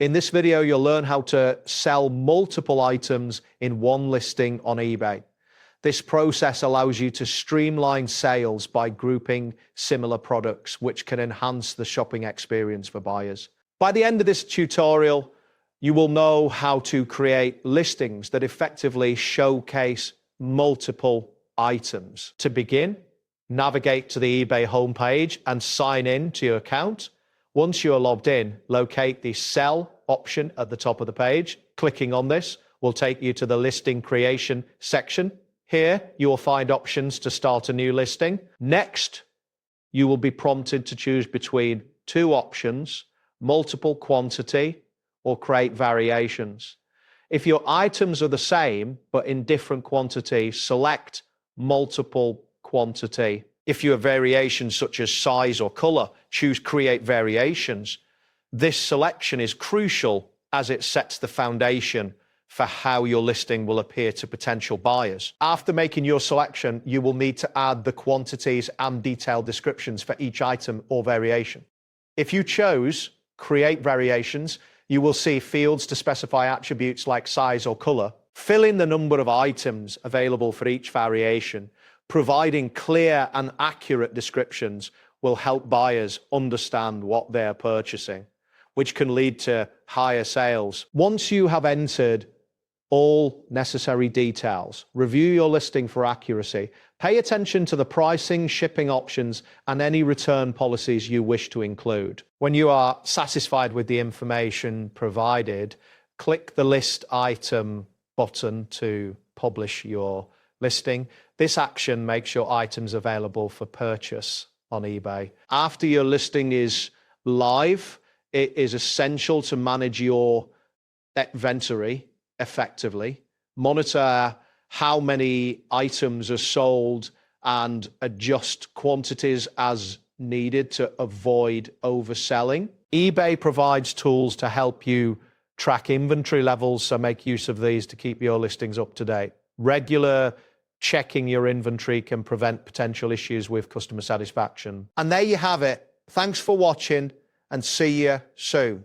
In this video, you'll learn how to sell multiple items in one listing on eBay. This process allows you to streamline sales by grouping similar products, which can enhance the shopping experience for buyers. By the end of this tutorial, you will know how to create listings that effectively showcase multiple items. To begin, navigate to the eBay homepage and sign in to your account. Once you are logged in, locate the Sell option at the top of the page. Clicking on this will take you to the listing creation section. Here, you will find options to start a new listing. Next, you will be prompted to choose between two options, multiple quantity or create variations. If your items are the same, but in different quantity, select multiple quantity. If you have variations such as size or color, choose create variations. This selection is crucial as it sets the foundation for how your listing will appear to potential buyers. After making your selection, you will need to add the quantities and detailed descriptions for each item or variation. If you chose create variations, you will see fields to specify attributes like size or color. Fill in the number of items available for each variation. Providing clear and accurate descriptions will help buyers understand what they're purchasing, which can lead to higher sales. Once you have entered all necessary details, review your listing for accuracy. Pay attention to the pricing, shipping options, and any return policies you wish to include. When you are satisfied with the information provided, click the List Item button to publish your listing. This action makes your items available for purchase on eBay. After your listing is live, it is essential to manage your inventory effectively, monitor how many items are sold, and adjust quantities as needed to avoid overselling. eBay provides tools to help you track inventory levels, so make use of these to keep your listings up to date. Regular checking your inventory can prevent potential issues with customer satisfaction. And there you have it. Thanks for watching and see you soon.